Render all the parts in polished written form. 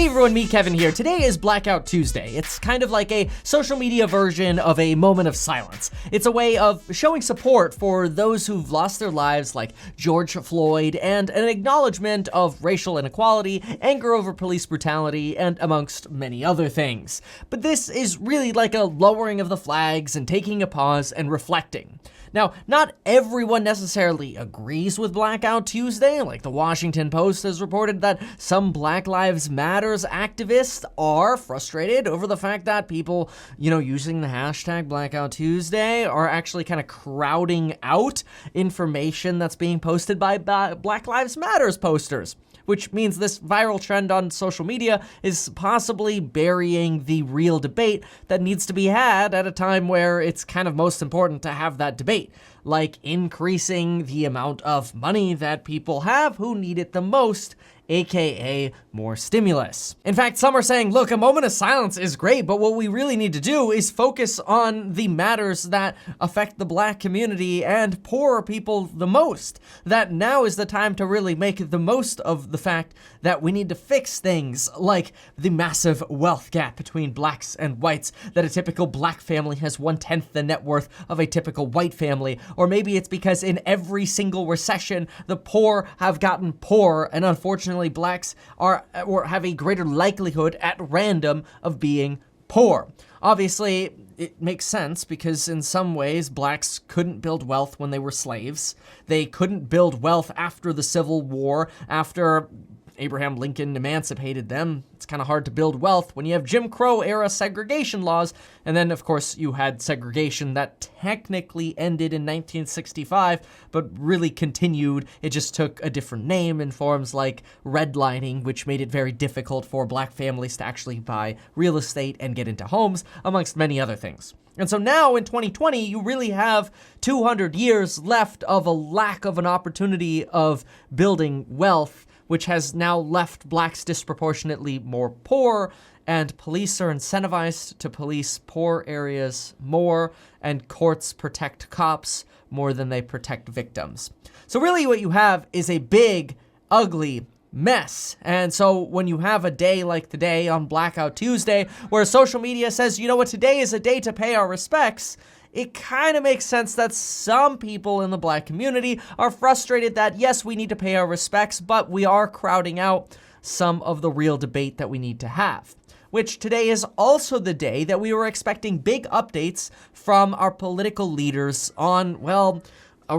Hey everyone, me Kevin here. Today is Blackout Tuesday. It's kind of like a social media version of a moment of silence. It's a way of showing support for those who've lost their lives, like George Floyd, and an acknowledgement of racial inequality, anger over police brutality, and amongst many other things. But this is really like a lowering of the flags and taking a pause and reflecting. Now, not everyone necessarily agrees with Blackout Tuesday. Like the Washington Post has reported that some Black Lives Matters activists are frustrated over the fact that people, using the hashtag Blackout Tuesday are actually kind of crowding out information that's being posted by Black Lives Matters posters, which means this viral trend on social media is possibly burying the real debate that needs to be had at a time where it's kind of most important to have that debate, like increasing the amount of money that people have who need it the most, aka more stimulus. In fact, some are saying, look, a moment of silence is great, but what we really need to do is focus on the matters that affect the Black community and poorer people the most. That now is the time to really make the most of the fact that we need to fix things like the massive wealth gap between Blacks and whites, that a typical Black family has 1/10 the net worth of a typical white family. Or maybe it's because in every single recession, the poor have gotten poorer, and unfortunately Blacks are or have a greater likelihood at random of being poor. Obviously, it makes sense because in some ways, Blacks couldn't build wealth when they were slaves. They couldn't build wealth after the Civil War, after Abraham Lincoln emancipated them. It's kind of hard to build wealth when you have Jim Crow era segregation laws. And then, of course, you had segregation that technically ended in 1965, but really continued. It just took a different name in forms like redlining, which made it very difficult for Black families to actually buy real estate and get into homes, amongst many other things. And so now in 2020, you really have 200 years left of a lack of an opportunity of building wealth, which has now left Blacks disproportionately more poor, and police are incentivized to police poor areas more, and courts protect cops more than they protect victims. So really what you have is a big, ugly mess. And so when you have a day like today on Blackout Tuesday, where social media says, you know what, today is a day to pay our respects, it kind of makes sense that some people in the Black community are frustrated that, yes, we need to pay our respects, but we are crowding out some of the real debate that we need to have. Which today is also the day that we were expecting big updates from our political leaders on,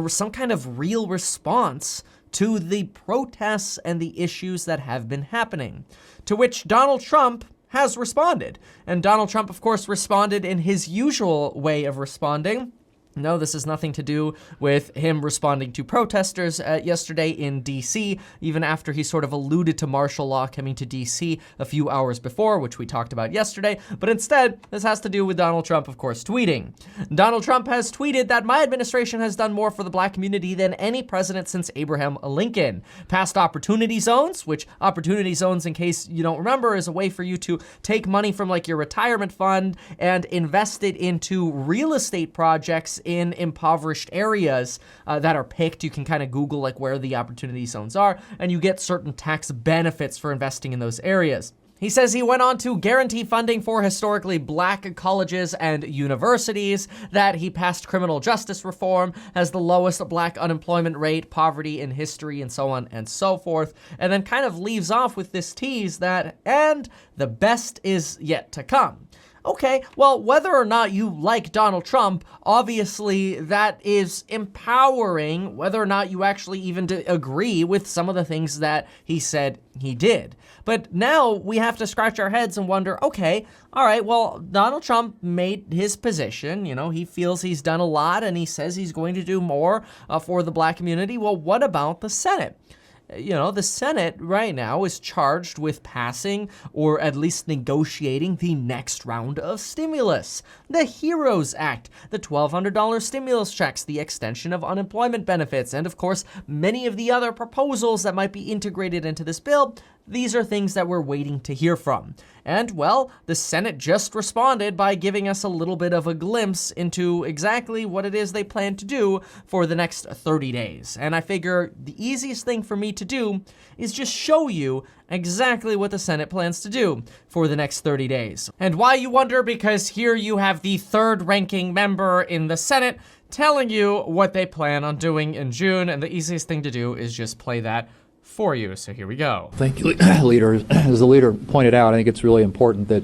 some kind of real response to the protests and the issues that have been happening. To which Donald Trump has responded. And Donald Trump, of course, responded in his usual way of responding. No, this has nothing to do with him responding to protesters yesterday in D.C., even after he sort of alluded to martial law coming to D.C. a few hours before, which we talked about yesterday. But instead, this has to do with Donald Trump, of course, tweeting. Donald Trump has tweeted that my administration has done more for the Black community than any president since Abraham Lincoln. Passed opportunity zones, which opportunity zones, in case you don't remember, is a way for you to take money from like your retirement fund and invest it into real estate projects in impoverished areas that are picked. You can kind of Google like where the opportunity zones are, and you get certain tax benefits for investing in those areas. He says he went on to guarantee funding for historically Black colleges and universities, that he passed criminal justice reform, has the lowest Black unemployment rate, poverty in history, and so on and so forth, and then kind of leaves off with this tease that, and the best is yet to come. Okay, well, whether or not you like Donald Trump, obviously that is empowering, whether or not you actually even agree with some of the things that he said he did. But now we have to scratch our heads and wonder, okay, all right, well, Donald Trump made his position, he feels he's done a lot and he says he's going to do more for the Black community. Well, what about the Senate? The Senate right now is charged with passing or at least negotiating the next round of stimulus. The HEROES Act, the $1,200 stimulus checks, the extension of unemployment benefits, and of course, many of the other proposals that might be integrated into this bill these are things that we're waiting to hear from. And, well, the Senate just responded by giving us a little bit of a glimpse into exactly what it is they plan to do for the next 30 days. And I figure the easiest thing for me to do is just show you exactly what the Senate plans to do for the next 30 days. And why, you wonder? Because here you have the third-ranking member in the Senate telling you what they plan on doing in June, and the easiest thing to do is just play that for you. So here we go. Thank you, Leader. As the Leader pointed out, I think it's really important that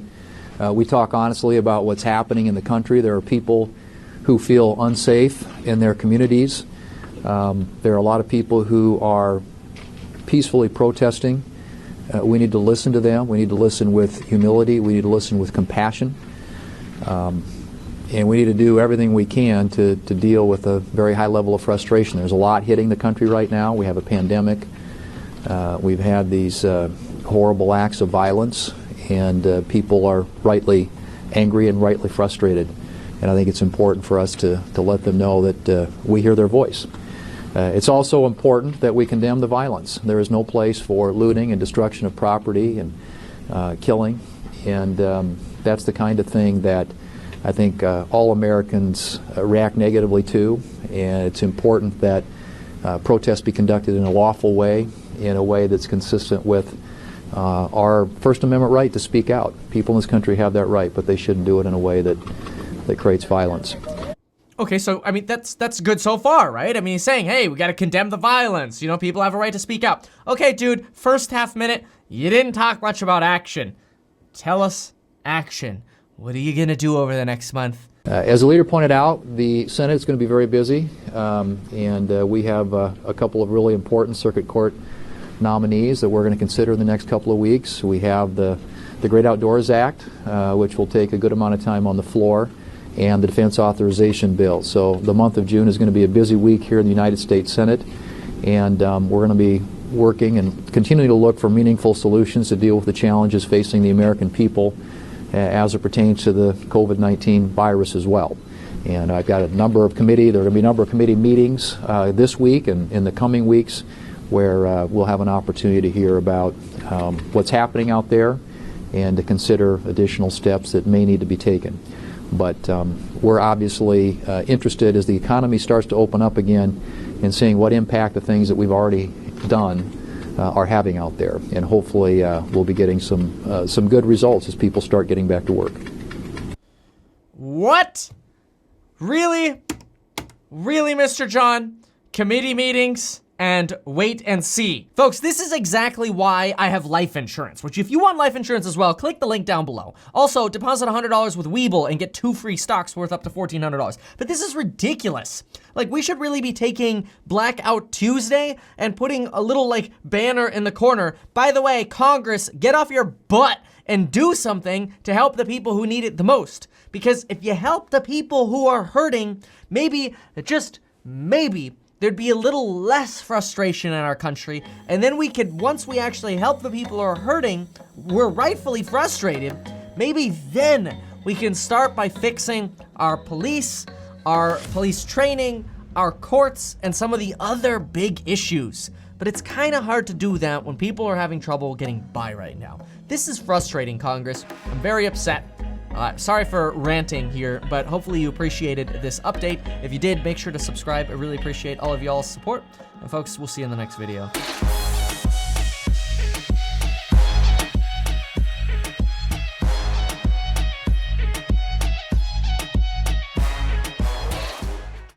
we talk honestly about what's happening in the country. There are people who feel unsafe in their communities. There are a lot of people who are peacefully protesting. We need to listen to them. We need to listen with humility. We need to listen with compassion. And we need to do everything we can to deal with a very high level of frustration. There's a lot hitting the country right now. We have a pandemic. We've had these horrible acts of violence, and people are rightly angry and rightly frustrated. And I think it's important for us to let them know that we hear their voice. It's also important that we condemn the violence. There is no place for looting and destruction of property and killing. And that's the kind of thing that I think all Americans react negatively to. And it's important that protests be conducted in a lawful way, in a way that's consistent with our First Amendment right to speak out. People in this country have that right, but they shouldn't do it in a way that creates violence. Okay, so, I mean, that's good so far, right? I mean, he's saying, hey, we got to condemn the violence. You know, people have a right to speak out. Okay, dude, first half minute, you didn't talk much about action. Tell us action. What are you going to do over the next month? As the Leader pointed out, the Senate is going to be very busy, and we have a couple of really important circuit court nominees that we're going to consider in the next couple of weeks. We have the Great Outdoors Act, which will take a good amount of time on the floor, and the Defense Authorization Bill. So the month of June is going to be a busy week here in the United States Senate, and we're going to be working and continuing to look for meaningful solutions to deal with the challenges facing the American people as it pertains to the COVID-19 virus as well. And I've got there are going to be a number of committee meetings this week and in the coming weeks where we'll have an opportunity to hear about what's happening out there and to consider additional steps that may need to be taken. But we're obviously interested as the economy starts to open up again in seeing what impact the things that we've already done are having out there, and hopefully we'll be getting some good results as people start getting back to work. What? Really? Really, Mr. John? Committee meetings and wait and see. Folks, this is exactly why I have life insurance, which if you want life insurance as well, click the link down below. Also, deposit $100 with Webull and get 2 free stocks worth up to $1,400. But this is ridiculous. Like, we should really be taking Blackout Tuesday and putting a little, like, banner in the corner. By the way, Congress, get off your butt and do something to help the people who need it the most. Because if you help the people who are hurting, maybe, just maybe, there'd be a little less frustration in our country, and then we could, once we actually help the people who are hurting, we're rightfully frustrated, maybe then we can start by fixing our police training, our courts, and some of the other big issues. But it's kind of hard to do that when people are having trouble getting by right now. This is frustrating, Congress. I'm very upset. Sorry for ranting here, but hopefully you appreciated this update. If you did, make sure to subscribe. I really appreciate all of y'all's support. And folks, we'll see you in the next video.